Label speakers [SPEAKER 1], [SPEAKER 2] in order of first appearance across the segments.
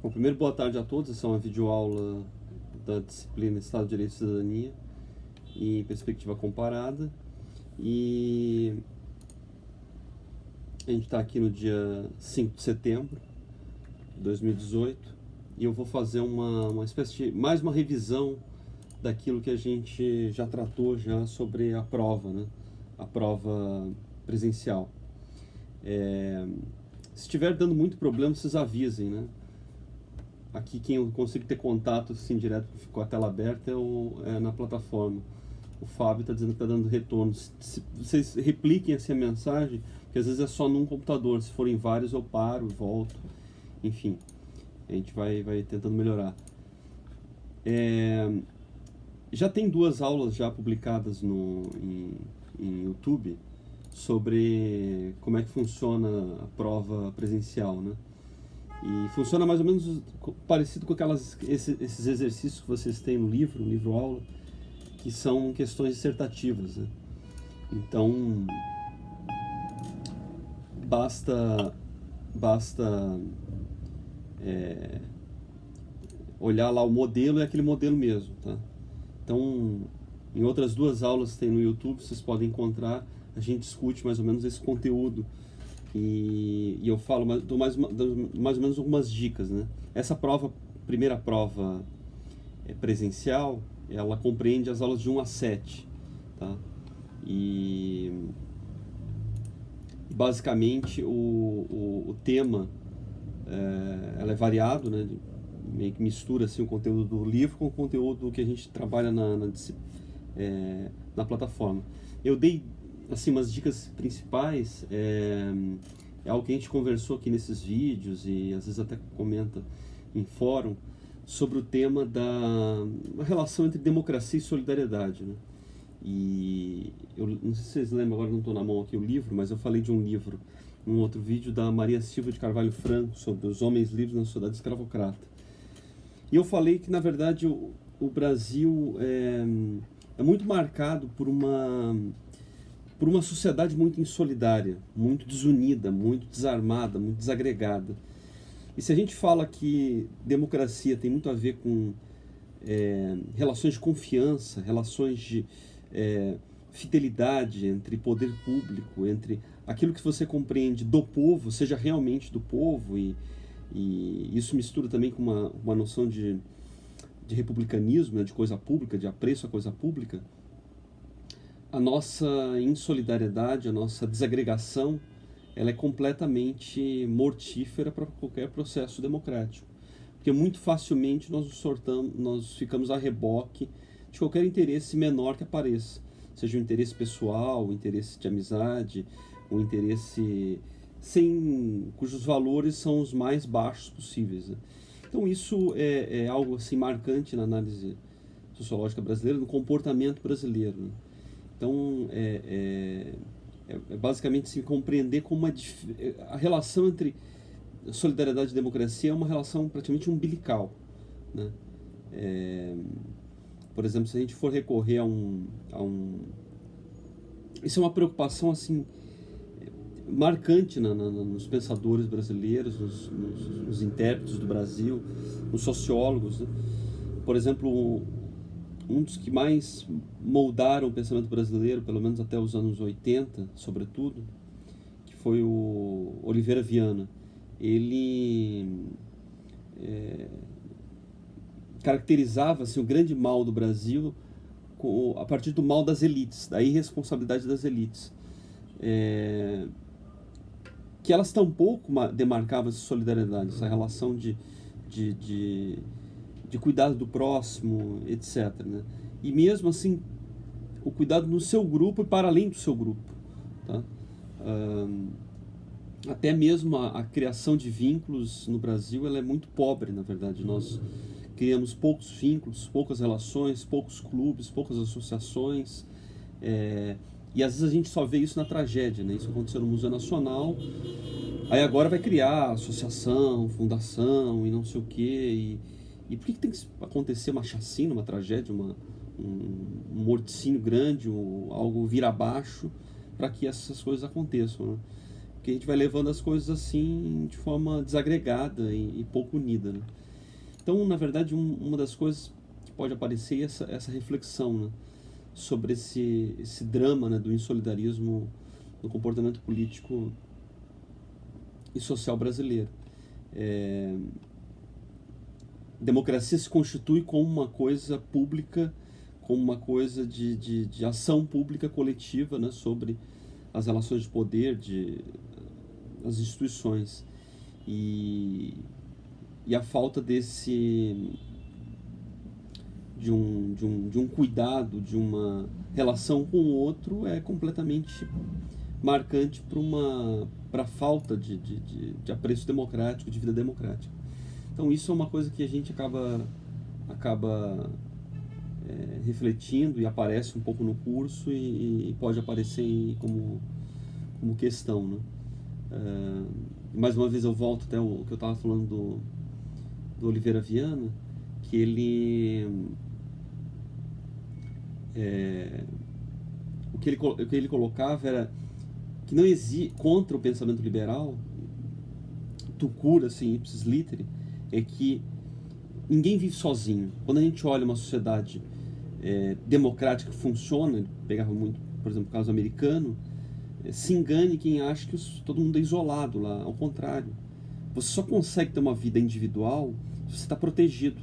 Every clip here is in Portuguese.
[SPEAKER 1] Bom, primeiro, boa tarde a todos. Essa é uma videoaula da disciplina Estado de Direito e Cidadania em perspectiva comparada. E a gente está aqui no dia 5 de setembro de 2018 e eu vou fazer uma espécie de mais uma revisão daquilo que a gente já tratou já sobre a prova, né? A prova presencial. Se estiver dando muito problema, vocês avisem, né? Aqui quem eu consigo ter contato assim, direto com a tela aberta é na plataforma. O Fábio está dizendo que está dando retorno. Se vocês repliquem assim a mensagem, porque às vezes é só num computador. Se forem vários eu paro, volto. Enfim, a gente vai tentando melhorar. Já tem 2 aulas já publicadas em YouTube sobre como é que funciona a prova presencial, né? E funciona mais ou menos parecido com esses exercícios que vocês têm no livro aula, que são questões dissertativas, né? Então, basta olhar lá o modelo, é aquele modelo mesmo, tá? Então, em outras 2 aulas que tem no YouTube, vocês podem encontrar, a gente discute mais ou menos esse conteúdo. E eu falo, dou mais ou menos algumas dicas, né? Essa primeira prova presencial, ela compreende as aulas de 1 a 7, tá? E basicamente o tema ela é variado, né? Meio que mistura assim, o conteúdo do livro com o conteúdo que a gente trabalha na plataforma. Eu dei assim, umas dicas principais, é algo que a gente conversou aqui nesses vídeos e às vezes até comenta em fórum, sobre o tema da relação entre democracia e solidariedade, né? E eu não sei se vocês lembram, agora não estou na mão aqui o livro, mas eu falei de um livro, num outro vídeo, da Maria Silva de Carvalho Franco, sobre os homens livres na sociedade escravocrata. E eu falei que, na verdade, o Brasil é muito marcado por uma sociedade muito insolidária, muito desunida, muito desarmada, muito desagregada. E se a gente fala que democracia tem muito a ver com relações de confiança, relações de fidelidade entre poder público, entre aquilo que você compreende do povo, seja realmente do povo, e isso mistura também com uma noção de republicanismo, né, de coisa pública, de apreço à coisa pública, a nossa insolidariedade, a nossa desagregação, ela é completamente mortífera para qualquer processo democrático. Porque muito facilmente nós ficamos a reboque de qualquer interesse menor que apareça. Seja um interesse pessoal, um interesse de amizade, um interesse cujos valores são os mais baixos possíveis, né? Então isso é algo assim, marcante na análise sociológica brasileira, no comportamento brasileiro, né? Então, basicamente assim, compreender como a relação entre solidariedade e democracia é uma relação praticamente umbilical, né? Por exemplo, se a gente for recorrer a um... Isso é uma preocupação assim, marcante nos pensadores brasileiros, nos intérpretes do Brasil, nos sociólogos, né? Por exemplo, um dos que mais moldaram o pensamento brasileiro, pelo menos até os anos 80, sobretudo, que foi o Oliveira Viana. Ele caracterizava assim, o grande mal do Brasil a partir do mal das elites, da irresponsabilidade das elites. Que elas tampouco demarcavam essa solidariedade, essa relação de cuidado do próximo, etc, né? E mesmo assim, o cuidado no seu grupo e para além do seu grupo, tá? Até mesmo a criação de vínculos no Brasil, ela é muito pobre, na verdade. Nós criamos poucos vínculos, poucas relações, poucos clubes, poucas associações, e às vezes a gente só vê isso na tragédia, né? Isso aconteceu no Museu Nacional, aí agora vai criar associação, fundação e não sei o quê. E por que tem que acontecer uma chacina, uma tragédia, um morticínio grande, algo vir abaixo, para que essas coisas aconteçam, né? porque a gente vai levando as coisas assim de forma desagregada e pouco unida, né? Então, na verdade, uma das coisas que pode aparecer é essa reflexão, né, sobre esse drama, né, do insolidarismo no comportamento político e social brasileiro. Democracia se constitui como uma coisa pública, como uma coisa de ação pública coletiva, né, sobre as relações de poder, as instituições. E a falta de um cuidado, de uma relação com o outro é completamente marcante para a falta de apreço democrático, de vida democrática. Então isso é uma coisa que a gente acaba refletindo e aparece um pouco no curso e pode aparecer como questão, né? Mais uma vez eu volto até o que eu estava falando do Oliveira Viana, que o que ele colocava era que não existe, contra o pensamento liberal, tucura, assim, ipsis literi, é que ninguém vive sozinho. Quando a gente olha uma sociedade democrática que funciona, ele pegava muito, por exemplo, o caso americano, se engane quem acha que todo mundo é isolado lá, ao contrário. Você só consegue ter uma vida individual se você está protegido.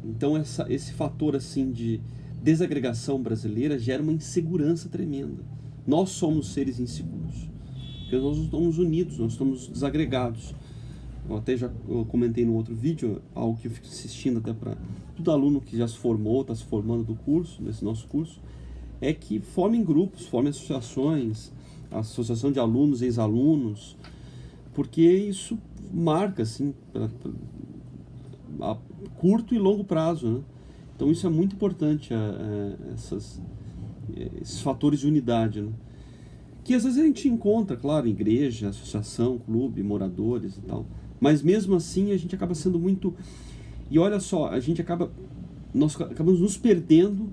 [SPEAKER 1] Então esse fator assim de desagregação brasileira gera uma insegurança tremenda. Nós somos seres inseguros, porque nós não estamos unidos, nós estamos desagregados. Eu comentei no outro vídeo, algo que eu fico insistindo até para todo aluno que já se formou, está se formando do curso, desse nosso curso, é que formem grupos, formem associações, associação de alunos, ex-alunos, porque isso marca assim, a curto e longo prazo, né? Então isso é muito importante, esses fatores de unidade, né? Que às vezes a gente encontra, claro, em igreja, associação, clube, moradores e tal, mas mesmo assim a gente acaba sendo muito... E olha só, nós acabamos nos perdendo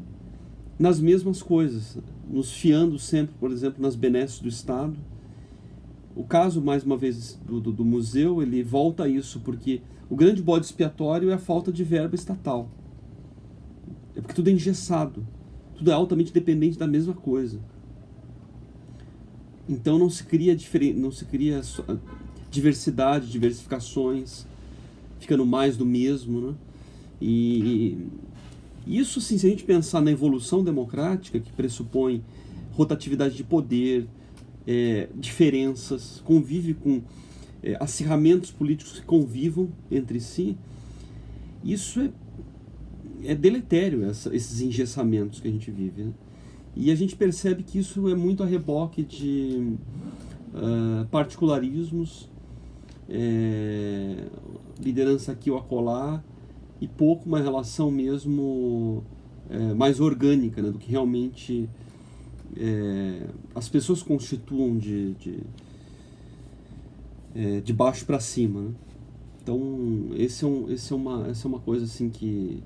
[SPEAKER 1] nas mesmas coisas, nos fiando sempre, por exemplo, nas benesses do Estado. O caso, mais uma vez, do museu, ele volta a isso, porque o grande bode expiatório é a falta de verba estatal. É porque tudo é engessado, tudo é altamente dependente da mesma coisa. Então não se cria diversidade, diversificações, fica no mais do mesmo, né? E isso, assim, se a gente pensar na evolução democrática, que pressupõe rotatividade de poder, diferenças, convive com acirramentos políticos que convivam entre si, isso é deletério, esses engessamentos que a gente vive, né? E a gente percebe que isso é muito a reboque de particularismos, liderança aqui ou acolá, e pouco uma relação mesmo mais orgânica, né, do que realmente as pessoas constituam de baixo para cima, né? Então essa é uma coisa assim que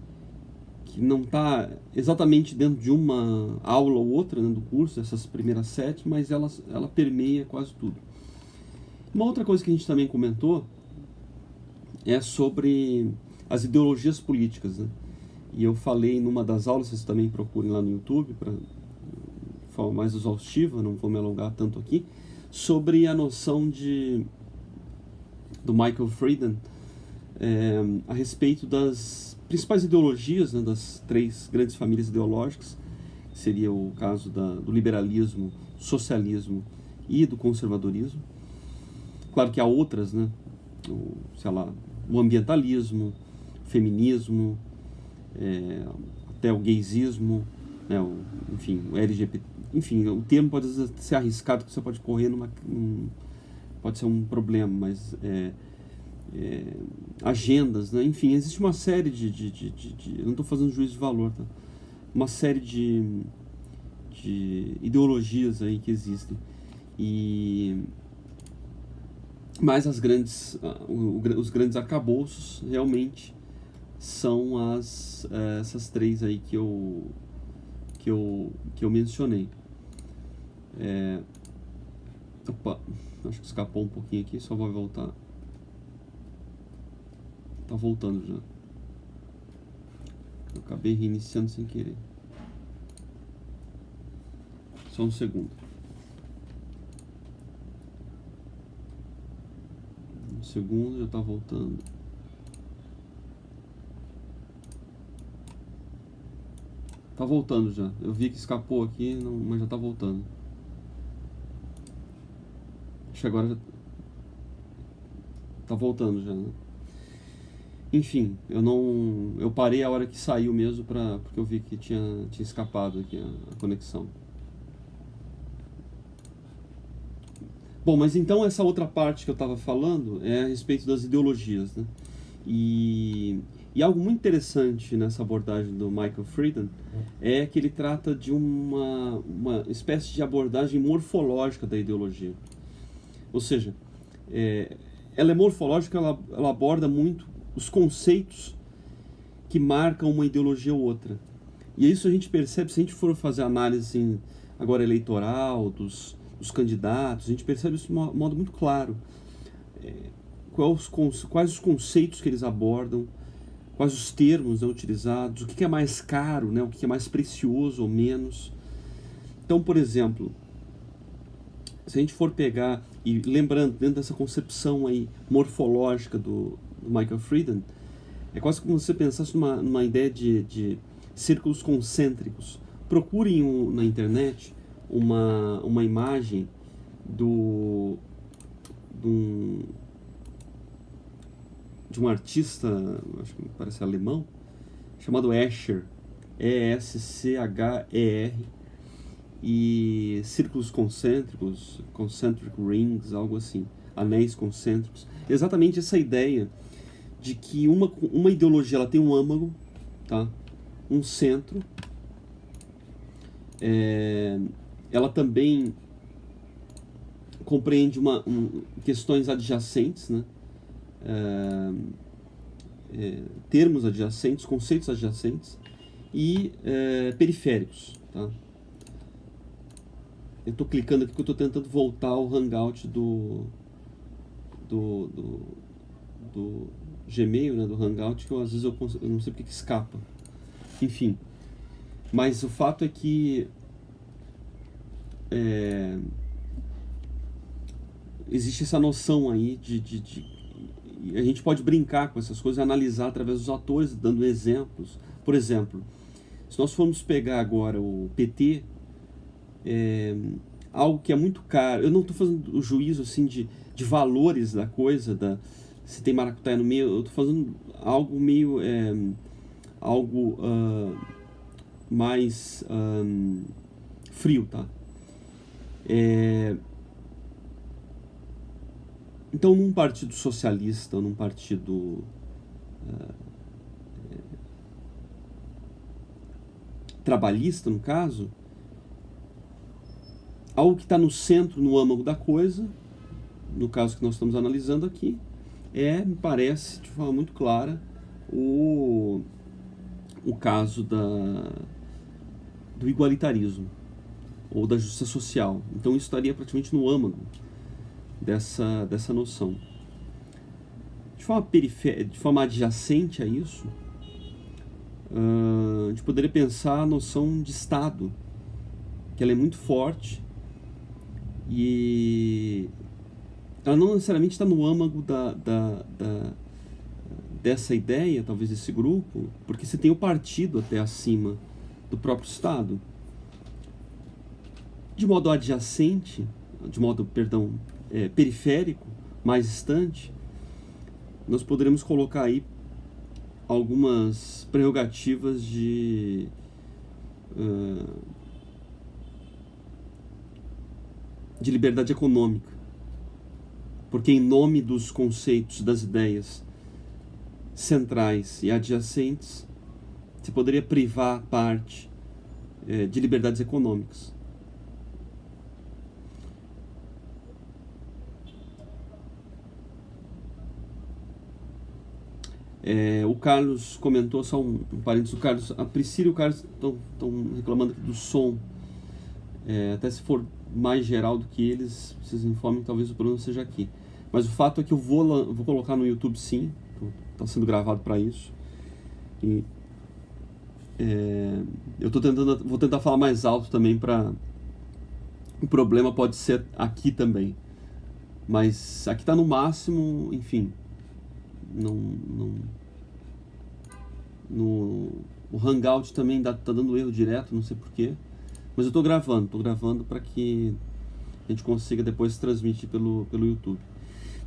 [SPEAKER 1] não está exatamente dentro de uma aula ou outra, né, do curso, essas primeiras 7, mas ela permeia quase tudo. Uma outra coisa que a gente também comentou é sobre as ideologias políticas, né? E eu falei numa das aulas, vocês também procurem lá no YouTube, para forma mais exaustiva, não vou me alongar tanto aqui, sobre a noção do Michael Friedan a respeito das principais ideologias, né, das 3 grandes famílias ideológicas, que seria o caso do liberalismo, socialismo e do conservadorismo. Claro que há outras, né? O ambientalismo, o feminismo, até o gaysismo, né? O LGBT. Enfim, o termo pode ser arriscado, que você pode correr pode ser um problema, mas agendas, né? Enfim, existe uma série eu não estou fazendo juízo de valor, tá? Uma série de ideologias aí que existem. Mas os grandes arcabouços realmente são essas 3 aí que eu mencionei. Opa, acho que escapou um pouquinho aqui, só vou voltar. Tá voltando já. Eu acabei reiniciando sem querer. Só um segundo. Um segundo, já tá voltando. Tá voltando já. Eu vi que escapou aqui, mas já tá voltando. Acho que agora já tá voltando já, né? Enfim, eu parei a hora que saiu mesmo porque eu vi que tinha escapado aqui a conexão. Bom, mas então essa outra parte que eu estava falando é a respeito das ideologias, né? E algo muito interessante nessa abordagem do Michael Friedan é que ele trata de uma espécie de abordagem morfológica da ideologia. Ou seja, ela é morfológica, ela aborda muito os conceitos que marcam uma ideologia ou outra. E isso a gente percebe, se a gente for fazer análise agora eleitoral, dos candidatos, a gente percebe isso de um modo muito claro. Quais os conceitos que eles abordam, quais os termos, né, utilizados, o que é mais caro, né, o que é mais precioso ou menos. Então, por exemplo, se a gente for pegar, e lembrando, dentro dessa concepção aí morfológica do Michael Friedan, é quase como se você pensasse numa ideia de círculos concêntricos. Procurem na internet uma imagem de um artista, acho que parece alemão, chamado Escher, E-S-C-H-E-R, e círculos concêntricos, concentric rings, algo assim, anéis concêntricos. Exatamente essa ideia de que uma ideologia ela tem um âmago, tá? Um centro, ela também compreende questões adjacentes, né? Termos adjacentes, conceitos adjacentes e periféricos, tá? Eu estou clicando aqui porque eu estou tentando voltar ao Hangout do Gmail, né, do Hangout, que às vezes eu não sei porque que escapa. Enfim, mas o fato é que existe essa noção aí a gente pode brincar com essas coisas e analisar através dos atores, dando exemplos. Por exemplo, se nós formos pegar agora o PT, algo que é muito caro, eu não estou fazendo o juízo assim de valores da coisa, se tem maracutaia no meio, eu estou fazendo algo meio algo mais frio, tá? Então, num partido socialista, num partido trabalhista, no caso, algo que está no centro, no âmago da coisa, no caso que nós estamos analisando aqui, me parece, de forma muito clara, o caso do igualitarismo, ou da justiça social. Então isso estaria praticamente no âmago dessa noção. De forma adjacente a isso, a gente poderia pensar a noção de Estado, que ela é muito forte e ela não necessariamente está no âmago dessa ideia, talvez desse grupo, porque você tem o partido até acima do próprio Estado. De modo adjacente, periférico, mais distante, nós poderemos colocar aí algumas prerrogativas de liberdade econômica, porque em nome dos conceitos, das ideias centrais e adjacentes, se poderia privar parte de liberdades econômicas. O Carlos comentou, só um parênteses, a Priscila e o Carlos estão reclamando aqui do som. Até se for mais geral do que eles, vocês informem que talvez o problema seja aqui. Mas o fato é que eu vou colocar no YouTube sim, está sendo gravado para isso. E vou tentar falar mais alto também para... O problema pode ser aqui também. Mas aqui está no máximo, enfim. O Hangout também tá dando erro direto, não sei porquê. Mas eu estou gravando para que a gente consiga depois transmitir pelo YouTube.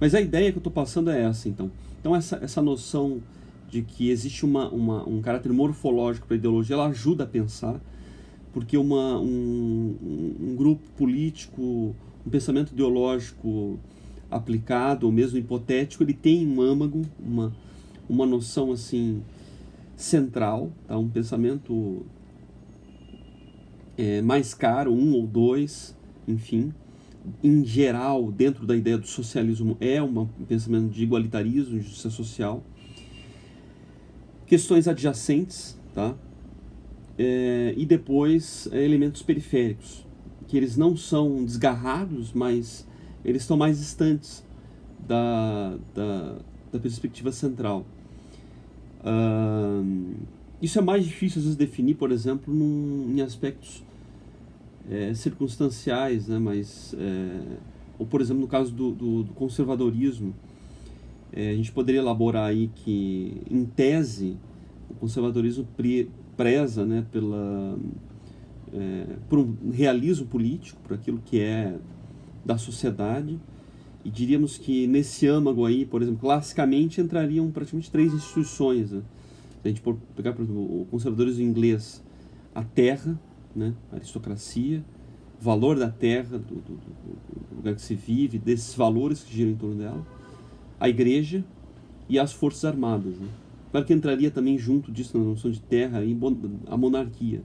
[SPEAKER 1] Mas a ideia que eu estou passando é essa, então. Então essa noção de que existe um caráter morfológico para a ideologia, ela ajuda a pensar, porque um grupo político, um pensamento ideológico aplicado, ou mesmo hipotético, ele tem um âmago, uma noção assim central, tá? Um pensamento mais caro, um ou dois, enfim. Em geral, dentro da ideia do socialismo, um pensamento de igualitarismo, de justiça social. Questões adjacentes, tá? E depois elementos periféricos, que eles não são desgarrados, mas eles estão mais distantes da perspectiva central. Isso é mais difícil às vezes definir, por exemplo, em aspectos circunstanciais, né? Mas, ou por exemplo no caso do conservadorismo, a gente poderia elaborar aí que, em tese, o conservadorismo preza, né, por um realismo político, por aquilo que é da sociedade, e diríamos que nesse âmago aí, por exemplo, classicamente entrariam praticamente 3 instituições, né? Se a gente pegar, por exemplo, o conservadorismo inglês, a terra, né, a aristocracia, o valor da terra, do lugar que se vive, desses valores que giram em torno dela, a igreja e as forças armadas, né? Claro que entraria também junto disso, na noção de terra, a monarquia.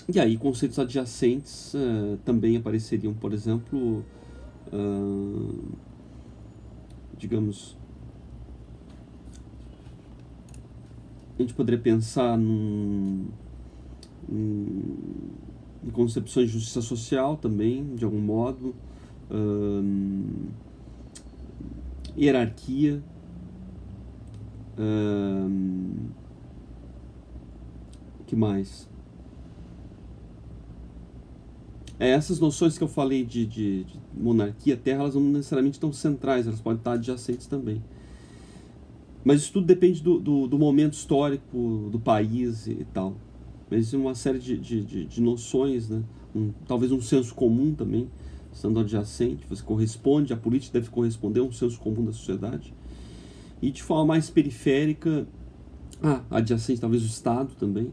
[SPEAKER 1] E aí conceitos adjacentes também apareceriam, por exemplo, digamos, a gente poderia pensar em concepções de justiça social também, de algum modo, hierarquia, que mais? Essas noções que eu falei de monarquia, terra, elas não necessariamente estão centrais, elas podem estar adjacentes também. Mas isso tudo depende do momento histórico do país e tal. Mas existe uma série de noções, né? Talvez um senso comum também, estando adjacente, você corresponde, a política deve corresponder a um senso comum da sociedade. E de forma mais periférica, adjacente talvez o Estado também,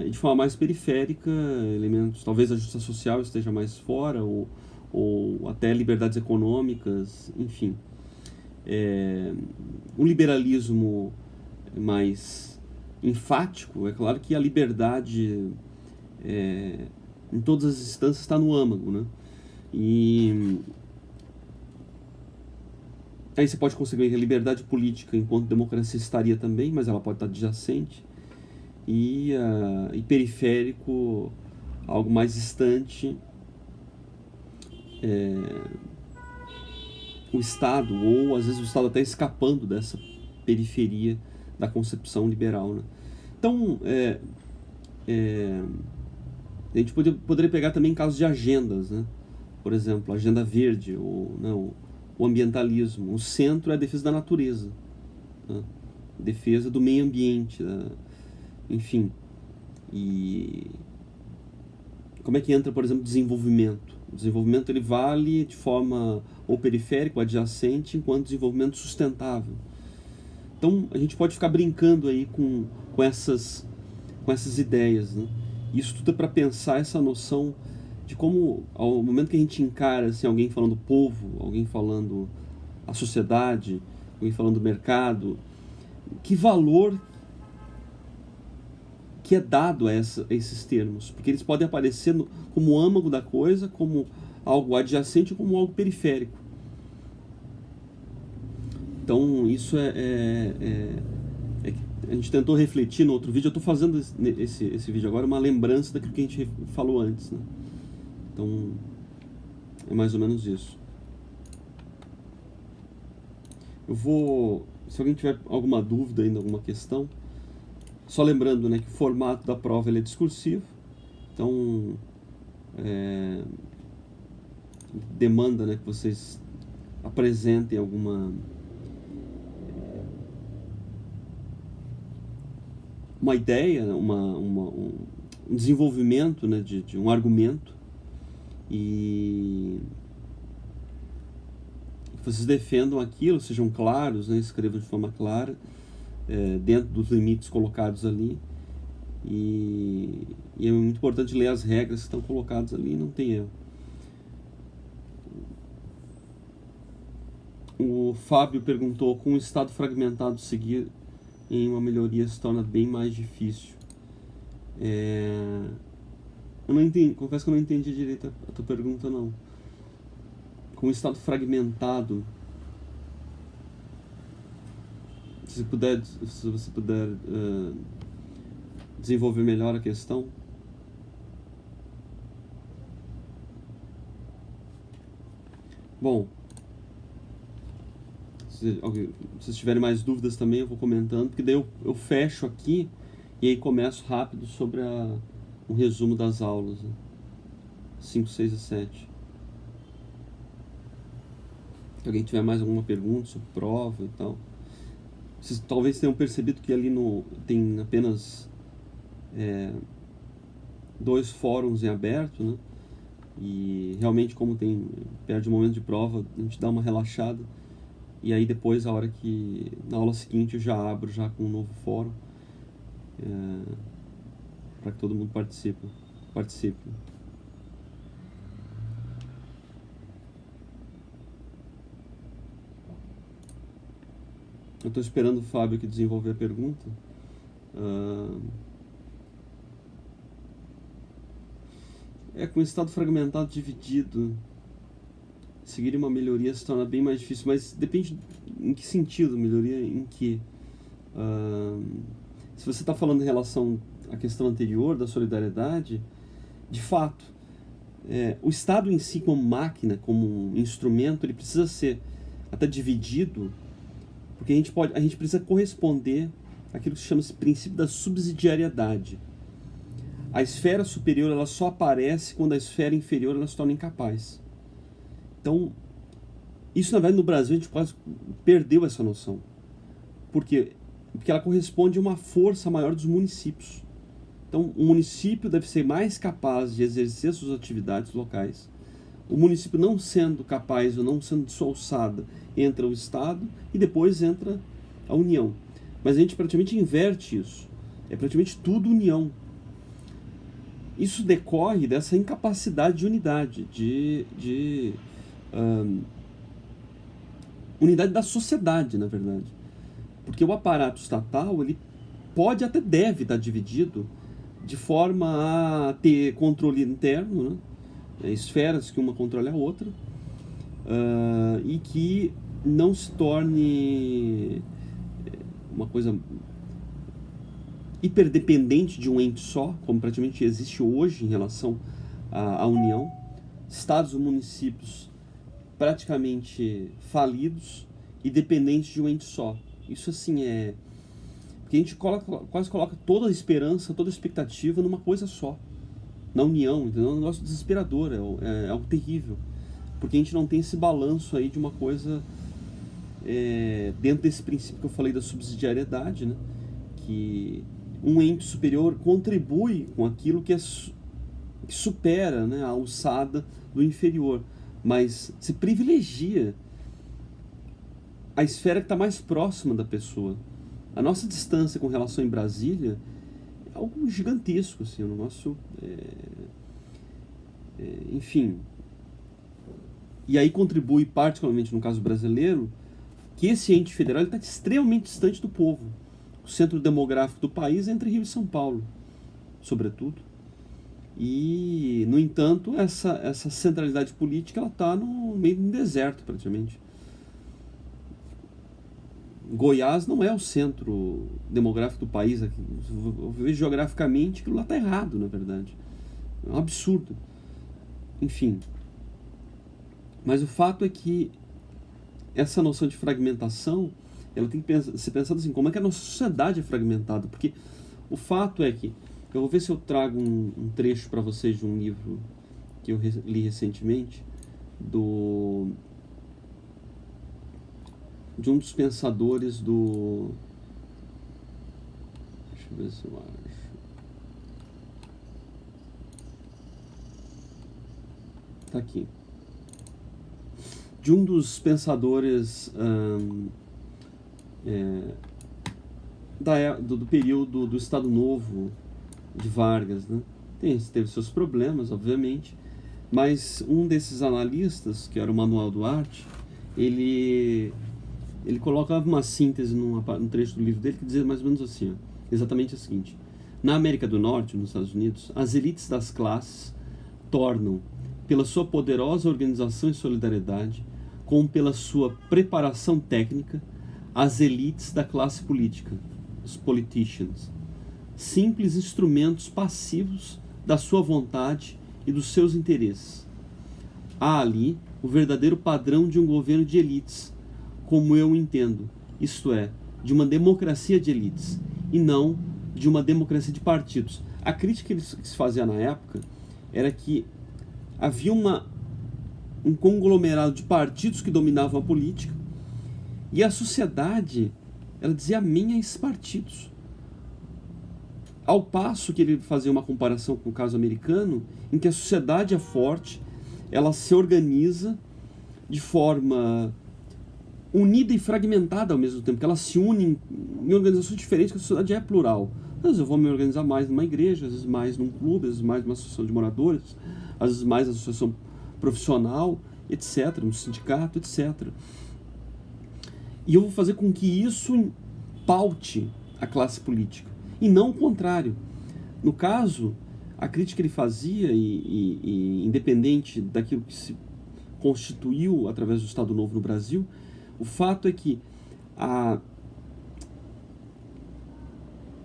[SPEAKER 1] e de forma mais periférica, elementos, talvez a justiça social esteja mais fora, ou até liberdades econômicas, enfim. Um liberalismo mais enfático, é claro que a liberdade em todas as instâncias está no âmago, né? E aí você pode conseguir a liberdade política enquanto democracia estaria também, mas ela pode estar adjacente, e periférico, algo mais distante, o Estado, ou às vezes o Estado até escapando dessa periferia da concepção liberal, né? Então, a gente poderia pegar também casos de agendas, né? Por exemplo, a agenda verde, o ambientalismo. O centro é a defesa da natureza, né? Defesa do meio ambiente, enfim. E como é que entra, por exemplo, desenvolvimento? O desenvolvimento ele vale de forma ou periférica ou adjacente, enquanto desenvolvimento sustentável. Então a gente pode ficar brincando aí com essas ideias, né? Isso tudo é para pensar essa noção de como, ao momento que a gente encara assim, alguém falando povo, alguém falando a sociedade, alguém falando mercado, que valor que é dado a esses termos, porque eles podem aparecer como âmago da coisa, como algo adjacente ou como algo periférico. Então isso a gente tentou refletir no outro vídeo. Eu estou fazendo esse vídeo agora uma lembrança daquilo que a gente falou antes, né? Então, é mais ou menos isso. Se alguém tiver alguma dúvida ainda, alguma questão, só lembrando, né, que o formato da prova ele é discursivo, então demanda, né, que vocês apresentem uma ideia, um desenvolvimento, né, de um argumento, e vocês defendam aquilo, sejam claros, né, escrevam de forma clara, dentro dos limites colocados ali, e é muito importante ler as regras que estão colocadas ali, e não tem erro. O Fábio perguntou: com um estado fragmentado, seguir em uma melhoria se torna bem mais difícil. Eu não entendi, confesso que eu não entendi direito a tua pergunta, não. Com um estado fragmentado, se você puder desenvolver melhor a questão. Bom, se vocês tiverem mais dúvidas também, eu vou comentando, porque daí eu fecho aqui e aí começo rápido sobre um resumo das aulas, né? 5, 6 e 7. Se alguém tiver mais alguma pergunta sobre prova e tal. Vocês talvez tenham percebido que ali tem apenas 2 fóruns em aberto, né? E realmente, como perde o momento de prova, a gente dá uma relaxada. E aí depois, na aula seguinte, eu já abro com um novo fórum, para que todo mundo participe. Eu estou esperando o Fábio aqui desenvolver a pergunta. Com o estado fragmentado, dividido, seguir uma melhoria se torna bem mais difícil, mas depende em que sentido melhoria, em que... se você está falando em relação à questão anterior da solidariedade, de fato, o Estado em si como máquina, como um instrumento, ele precisa ser até dividido, porque a gente precisa corresponder àquilo que se chama princípio da subsidiariedade. A esfera superior ela só aparece quando a esfera inferior ela se torna incapaz. Então, isso na verdade no Brasil a gente quase perdeu essa noção. Por quê? Porque ela corresponde a uma força maior dos municípios. Então, o município deve ser mais capaz de exercer suas atividades locais. O município não sendo capaz ou não sendo de sua alçada, entra o Estado e depois entra a União. Mas a gente praticamente inverte isso. É praticamente tudo União. Isso decorre dessa incapacidade de unidade, de unidade da sociedade, na verdade. Porque o aparato estatal, ele pode até deve estar dividido de forma a ter controle interno, né? Esferas que uma controle a outra, e que não se torne uma coisa hiperdependente de um ente só, como praticamente existe hoje em relação à União. Estados e municípios praticamente falidos e dependentes de um ente só. Isso assim porque a gente quase coloca toda a esperança, toda a expectativa numa coisa só, na União, entendeu? É um negócio desesperador, é algo terrível, porque a gente não tem esse balanço aí de uma coisa dentro desse princípio que eu falei da subsidiariedade, né? Que um ente superior contribui com aquilo que supera, né, a alçada do inferior, mas se privilegia a esfera que está mais próxima da pessoa. A nossa distância com relação em Brasília é algo gigantesco, assim, o nosso... enfim. E aí contribui, particularmente no caso brasileiro, que esse ente federal está extremamente distante do povo. O centro demográfico do país é entre Rio e São Paulo, sobretudo. E, no entanto, essa centralidade política está no meio de um deserto, praticamente. Goiás não é o centro demográfico do país. Eu vejo geograficamente aquilo lá está errado, na verdade. É um absurdo. Enfim. Mas o fato é que essa noção de fragmentação, ela tem que ser pensada assim, como é que a nossa sociedade é fragmentada? Porque o fato é que, eu vou ver se eu trago um trecho para vocês de um livro que eu li recentemente, de um dos pensadores do... Deixa eu ver se eu acho. Tá aqui. De um dos pensadores do período do Estado Novo de Vargas, né? Teve seus problemas, obviamente, mas um desses analistas, que era o Manuel Duarte, ele colocava uma síntese num trecho do livro dele que dizia mais ou menos assim, exatamente o seguinte: na América do Norte, nos Estados Unidos, as elites das classes tornam, pela sua poderosa organização e solidariedade, como pela sua preparação técnica, as elites da classe política, os politicians, simples instrumentos passivos da sua vontade e dos seus interesses. Há ali o verdadeiro padrão de um governo de elites, como eu entendo, isto é, de uma democracia de elites, e não de uma democracia de partidos. A crítica que se fazia na época era que havia um conglomerado de partidos que dominavam a política, e a sociedade, ela dizia amém a esses partidos. Ao passo que ele fazia uma comparação com o caso americano, em que a sociedade é forte, ela se organiza de forma unida e fragmentada ao mesmo tempo, que elas se unem em organizações diferentes, que a sociedade é plural. Às vezes eu vou me organizar mais numa igreja, às vezes mais num clube, às vezes mais numa associação de moradores, às vezes mais associação profissional, etc., um sindicato, etc. E eu vou fazer com que isso paute a classe política, e não o contrário. No caso, a crítica que ele fazia, e independente daquilo que se constituiu através do Estado Novo no Brasil, o fato é que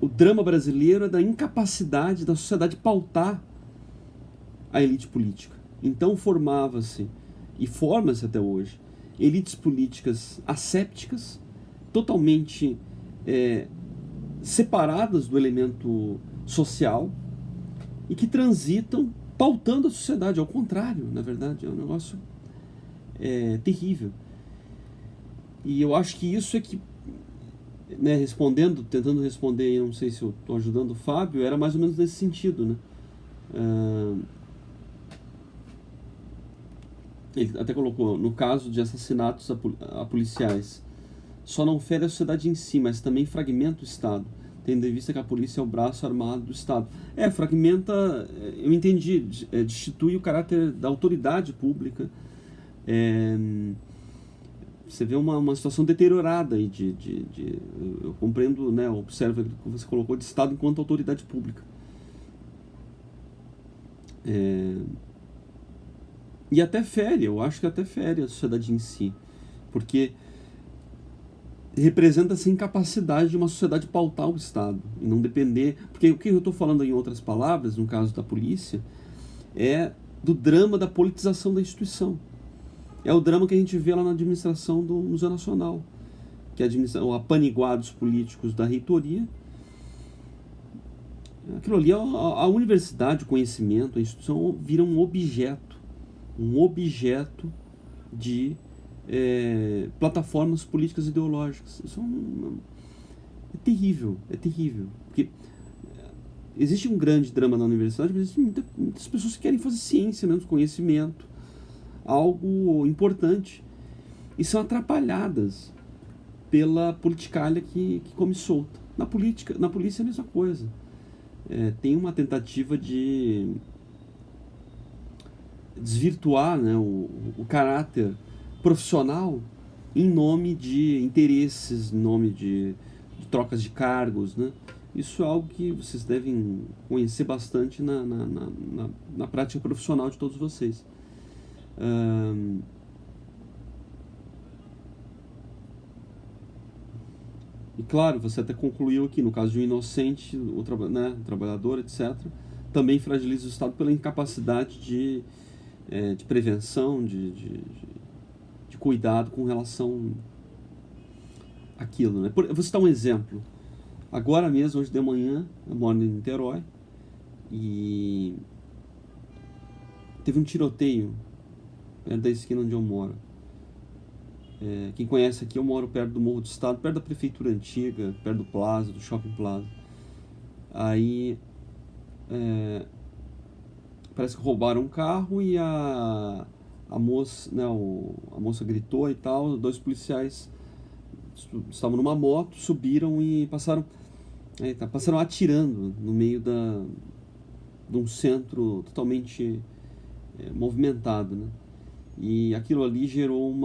[SPEAKER 1] o drama brasileiro é da incapacidade da sociedade pautar a elite política. Então formava-se, e forma-se até hoje, elites políticas assépticas, totalmente separadas do elemento social, e que transitam pautando a sociedade. Ao contrário, na verdade, é um negócio terrível. E eu acho que isso é que, né, tentando responder, não sei se eu estou ajudando o Fábio, era mais ou menos nesse sentido, né? Ele até colocou, no caso de assassinatos a policiais, só não fere a sociedade em si, mas também fragmenta o Estado, tendo em vista que a polícia é o braço armado do Estado. Fragmenta, eu entendi, destitui o caráter da autoridade pública. Você vê uma situação deteriorada aí eu compreendo, né, observo o que você colocou de Estado enquanto autoridade pública. E até fere, eu acho que até fere a sociedade em si, porque representa essa incapacidade de uma sociedade pautar o Estado e não depender. Porque o que eu estou falando, em outras palavras, no caso da polícia, é do drama da politização da instituição. É o drama que a gente vê lá na administração do Museu Nacional, que é o apaniguados políticos da reitoria. Aquilo ali, a universidade, o conhecimento, a instituição vira um objeto de plataformas políticas ideológicas. Isso é terrível, porque existe um grande drama na universidade, mas existem muitas pessoas que querem fazer ciência, mesmo conhecimento, algo importante, e são atrapalhadas pela politicalha que come solta. Na polícia é a mesma coisa. Tem uma tentativa de desvirtuar, né, o caráter profissional em nome de interesses, em nome de trocas de cargos, né? Isso é algo que vocês devem conhecer bastante na prática profissional de todos vocês. E claro, você até concluiu aqui, no caso de um inocente, né, um trabalhador, etc., também fragiliza o Estado pela incapacidade de prevenção, de cuidado com relação àquilo. Né? Eu vou citar um exemplo. Agora mesmo, hoje de manhã, eu moro em Niterói, e teve um tiroteio perto da esquina onde eu moro. Quem conhece aqui, eu moro perto do Morro do Estado, perto da prefeitura antiga, perto do Plaza, do Shopping Plaza. Aí parece que roubaram um carro e a moça, né, a moça gritou e tal. 2 policiais estavam numa moto, subiram e passaram atirando no meio de um centro totalmente movimentado, né? E aquilo ali gerou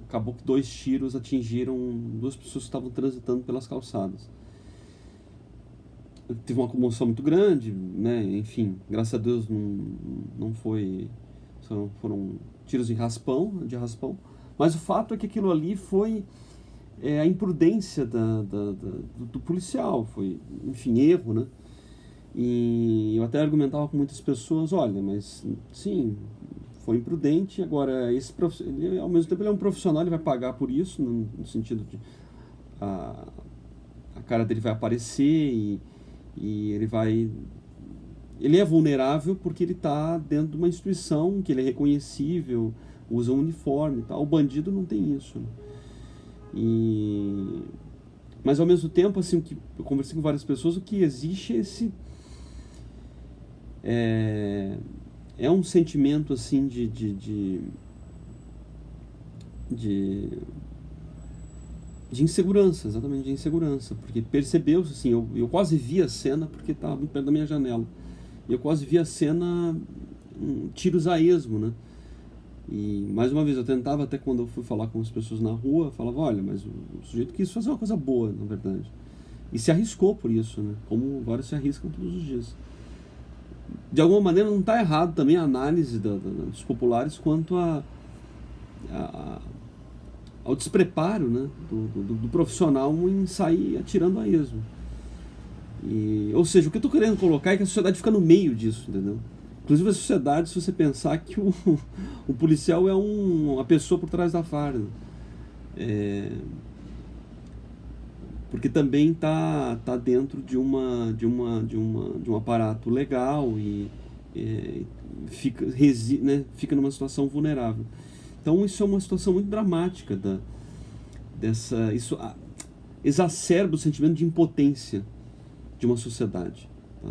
[SPEAKER 1] acabou que 2 tiros atingiram 2 pessoas que estavam transitando pelas calçadas. Teve uma comoção muito grande, né? Enfim, graças a Deus não foi... Foram tiros de raspão, mas o fato é que aquilo ali foi a imprudência do policial, foi, enfim, erro, né? E eu até argumentava com muitas pessoas, olha, mas sim, foi imprudente. Agora, ele, ao mesmo tempo, ele é um profissional, ele vai pagar por isso, no sentido de a cara dele vai aparecer e ele é vulnerável porque ele está dentro de uma instituição que ele é reconhecível, usa um uniforme e tal. O bandido não tem isso, né? Mas ao mesmo tempo, assim, o que eu conversei com várias pessoas, o que existe é um sentimento assim de insegurança, exatamente, de insegurança, porque percebeu-se assim, eu quase vi a cena porque estava muito perto da minha janela, e eu quase vi a cena, tiros a esmo, né? E mais uma vez eu tentava, até quando eu fui falar com as pessoas na rua, eu falava, olha, mas o sujeito quis fazer uma coisa boa, na verdade, e se arriscou por isso, né? Como vários se arriscam todos os dias. De alguma maneira não está errado também a análise dos populares quanto ao despreparo, né, do profissional em sair atirando a esmo. Ou seja, o que eu estou querendo colocar é que a sociedade fica no meio disso, entendeu? Inclusive a sociedade, se você pensar que o policial é uma pessoa por trás da farda. Porque também tá dentro de um aparato legal e fica numa situação vulnerável. Então isso é uma situação muito dramática isso exacerba o sentimento de impotência de uma sociedade, tá?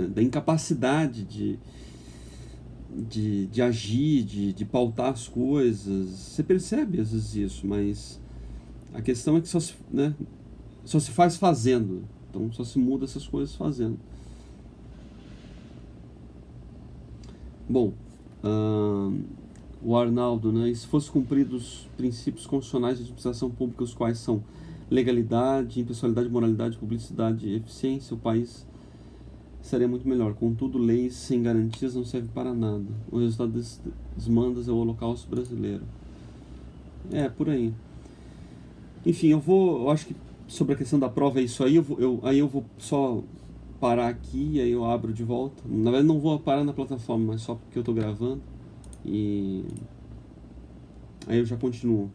[SPEAKER 1] Da incapacidade de agir, de pautar as coisas. Você percebe às vezes isso, mas a questão é que só se faz fazendo. Então só se muda essas coisas fazendo. Bom, o Arnaldo, né? E se fosse cumpridos os princípios constitucionais de administração pública, os quais são legalidade, impessoalidade, moralidade, publicidade e eficiência, o país seria muito melhor. Contudo, leis sem garantias não servem para nada. O resultado desses desmandas é o holocausto brasileiro. Por aí. Enfim, eu acho que sobre a questão da prova é isso aí. Eu vou só parar aqui e aí eu abro de volta. Na verdade não vou parar na plataforma, mas só porque eu estou gravando. E aí eu já continuo.